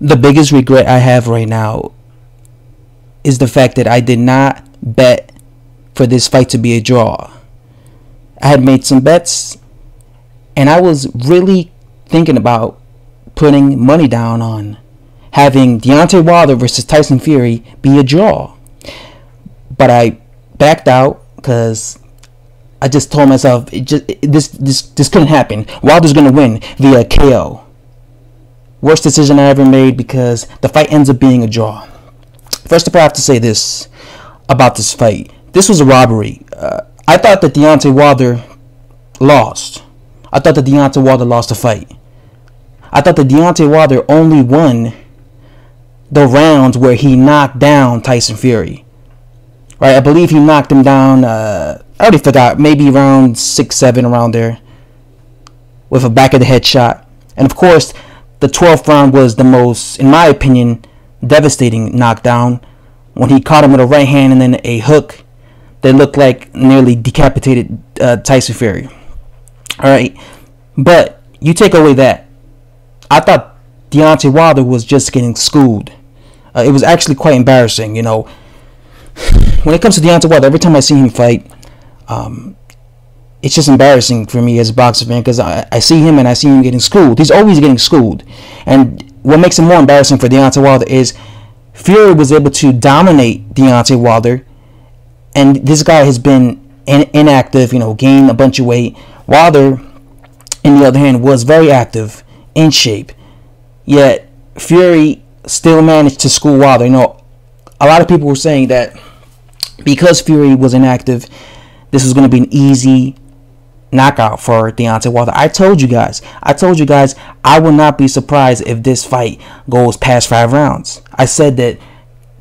The biggest regret I have right now is the fact that I did not bet for this fight to be a draw. I had made some bets, and I was really thinking about putting money down on having Deontay Wilder versus Tyson Fury be a draw. But I backed out because I just told myself this couldn't happen. Wilder's gonna win via KO. Worst decision I ever made because the fight ends up being a draw. First of all, I have to say this about this fight. This was a robbery. I thought that Deontay Wilder lost. I thought that Deontay Wilder lost the fight. I thought that Deontay Wilder only won the rounds where he knocked down Tyson Fury. Right? I believe he knocked him down, I already forgot, maybe round 6, 7, around there, with a back of the head shot. And of course, the 12th round was the most, in my opinion, devastating knockdown, when he caught him with a right hand and then a hook that looked like nearly decapitated Tyson Fury. Alright, but you take away that, I thought Deontay Wilder was just getting schooled. It was actually quite embarrassing, you know. When it comes to Deontay Wilder, every time I see him fight, it's just embarrassing for me as a boxing fan, because I see him and I see him getting schooled. He's always getting schooled. And what makes it more embarrassing for Deontay Wilder is Fury was able to dominate Deontay Wilder, and this guy has been inactive, you know, gained a bunch of weight. Wilder, on the other hand, was very active, in shape, yet Fury still managed to school Wilder. You know, a lot of people were saying that because Fury was inactive, this was going to be an easy knockout for Deontay Wilder. I told you guys, I will not be surprised if this fight goes past 5 rounds. I said that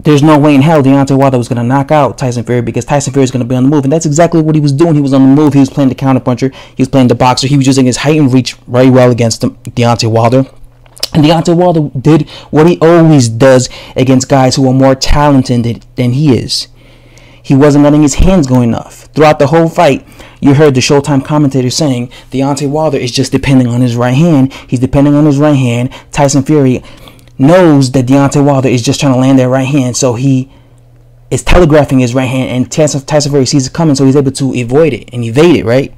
there's no way in hell Deontay Wilder was going to knock out Tyson Fury, because Tyson Fury is going to be on the move, and that's exactly what he was doing. He was on the move. He was playing the counterpuncher. He was playing the boxer. He was using his height and reach very well against Deontay Wilder. And Deontay Wilder did what he always does against guys who are more talented than he is. He wasn't letting his hands go enough. Throughout the whole fight, you heard the Showtime commentator saying Deontay Wilder is just depending on his right hand. He's depending on his right hand. Tyson Fury knows that Deontay Wilder is just trying to land that right hand, so he is telegraphing his right hand, and Tyson Fury sees it coming, so he's able to avoid it and evade it, right?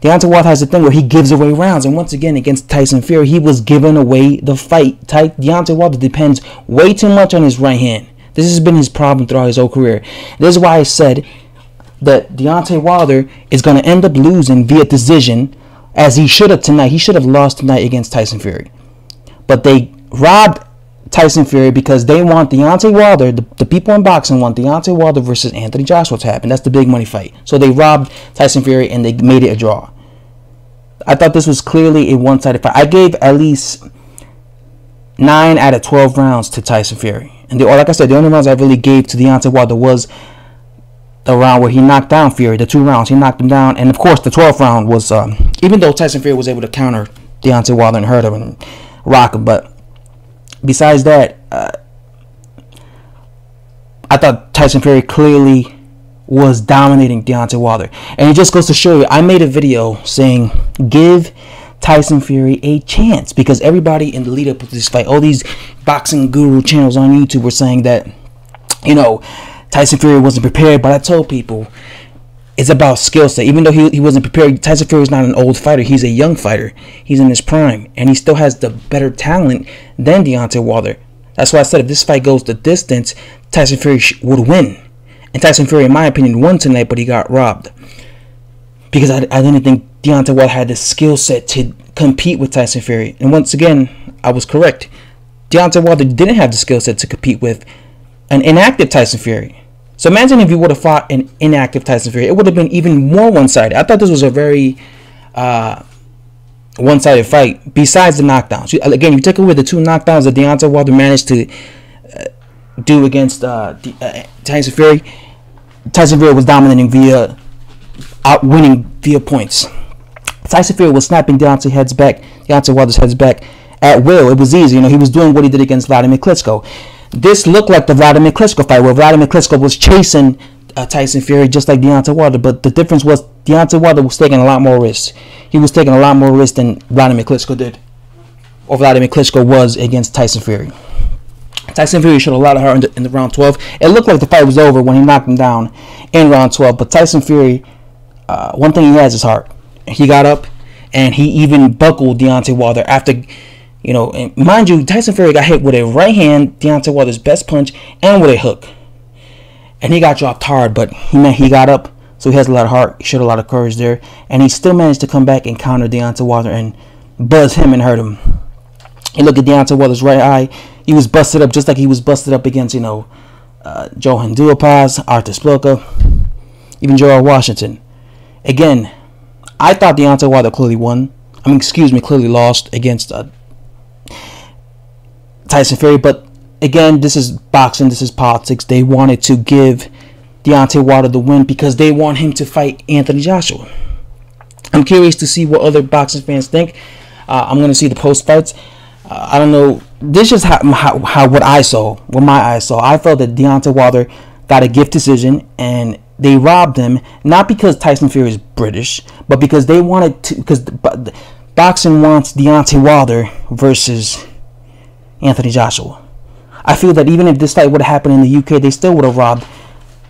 Deontay Wilder has a thing where he gives away rounds, and once again against Tyson Fury, he was giving away the fight. Deontay Wilder depends way too much on his right hand. This has been his problem throughout his whole career. This is why I said that Deontay Wilder is going to end up losing via decision, as he should have tonight. He should have lost tonight against Tyson Fury. But they robbed Tyson Fury because they want Deontay Wilder, the people in boxing want Deontay Wilder versus Anthony Joshua to happen. That's the big money fight. So they robbed Tyson Fury and they made it a draw. I thought this was clearly a one-sided fight. I gave at least 9 out of 12 rounds to Tyson Fury. And like I said, the only rounds I really gave to Deontay Wilder was the round where he knocked down Fury. The 2 rounds, he knocked him down. And of course, the 12th round was, even though Tyson Fury was able to counter Deontay Wilder and hurt him and rock him, but besides that, I thought Tyson Fury clearly was dominating Deontay Wilder. And it just goes to show you, I made a video saying, give Tyson Fury a chance, because everybody in the lead up to this fight, all these boxing guru channels on YouTube were saying that, you know, Tyson Fury wasn't prepared. But I told people, it's about skill set. Even though he wasn't prepared, Tyson Fury is not an old fighter. He's a young fighter. He's in his prime, and he still has the better talent than Deontay Wilder. That's why I said if this fight goes the distance, Tyson Fury would win. And Tyson Fury, in my opinion, won tonight, but he got robbed, because I didn't think Deontay Wilder had the skill set to compete with Tyson Fury. And once again, I was correct. Deontay Wilder didn't have the skill set to compete with an inactive Tyson Fury. So imagine if you would have fought an inactive Tyson Fury. It would have been even more one-sided. I thought this was a very one-sided fight, besides the knockdowns. Again, you take away the 2 knockdowns that Deontay Wilder managed to do against Tyson Fury. Tyson Fury was dominating via winning via points. Tyson Fury was snapping Deontay Wilder's heads back at will. It was easy. You know, he was doing what he did against Vladimir Klitschko. This looked like the Vladimir Klitschko fight, where Vladimir Klitschko was chasing Tyson Fury just like Deontay Wilder, but the difference was Deontay Wilder was taking a lot more risks. He was taking a lot more risks than Vladimir Klitschko did. or Vladimir Klitschko was against Tyson Fury. Tyson Fury showed a lot of heart in the round 12. It looked like the fight was over when he knocked him down in round 12. But Tyson Fury, one thing he has is heart. He got up and he even buckled Deontay Wilder after, you know, and mind you, Tyson Fury got hit with a right hand, Deontay Wilder's best punch, and with a hook. And he got dropped hard, but he got up, so he has a lot of heart. He showed a lot of courage there. And he still managed to come back and counter Deontay Wilder and buzz him and hurt him. You look at Deontay Wilder's right eye, he was busted up just like he was busted up against, you know, Johan Duhaupas, Artur Szpilka, even Gerald Washington. Again, I thought Deontay Wilder clearly won. Clearly lost against Tyson Fury. But again, this is boxing, this is politics. They wanted to give Deontay Wilder the win because they want him to fight Anthony Joshua. I'm curious to see what other boxing fans think. I'm going to see the post fights. I don't know. This is how what I saw, what my eyes saw. I felt that Deontay Wilder got a gift decision, and they robbed him not because Tyson Fury is British, but because they wanted to. Because boxing wants Deontay Wilder versus Anthony Joshua. I feel that even if this fight would have happened in the UK, they still would have robbed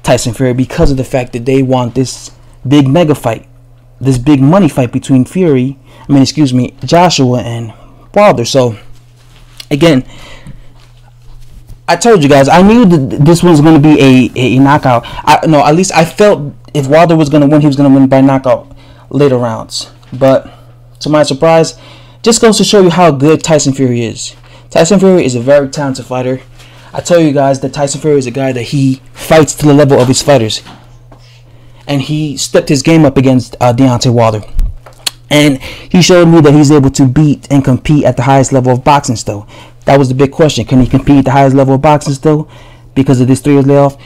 Tyson Fury because of the fact that they want this big mega fight, this big money fight between Joshua and Wilder. So again, I told you guys, I knew that this was going to be a knockout. At least I felt if Wilder was going to win, he was going to win by knockout later rounds. But to my surprise, just goes to show you how good Tyson Fury is. Tyson Fury is a very talented fighter. I tell you guys that Tyson Fury is a guy that he fights to the level of his fighters. And he stepped his game up against Deontay Wilder. And he showed me that he's able to beat and compete at the highest level of boxing still. That was the big question. Can he compete at the highest level of boxing still because of this 3 years layoff?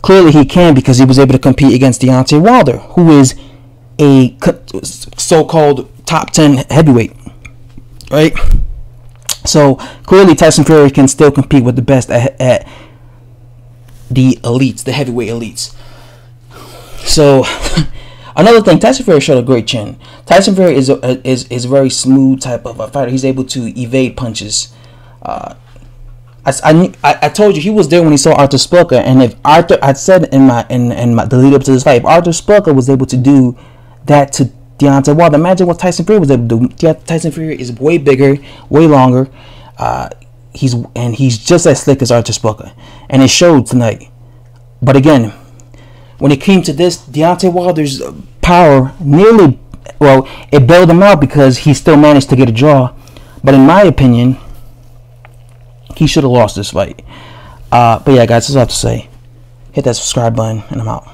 Clearly he can, because he was able to compete against Deontay Wilder, who is a so-called top 10 heavyweight. Right? So clearly Tyson Fury can still compete with the best at the elites, the heavyweight elites. So another thing, Tyson Fury showed a great chin. Tyson Fury is a very smooth type of a fighter. He's able to evade punches. I told you he was there when he saw Artur Szpilka, and if Artur, I said in the lead up to this fight, if Artur Szpilka was able to do that to Deontay Wilder, imagine what Tyson Fury was able to do. Tyson Fury is way bigger, way longer. He's just as slick as Artur Szpilka, and it showed tonight. But again, when it came to this, Deontay Wilder's power it bailed him out because he still managed to get a draw. But in my opinion, he should have lost this fight. But yeah, guys, that's all I have to say. Hit that subscribe button, and I'm out.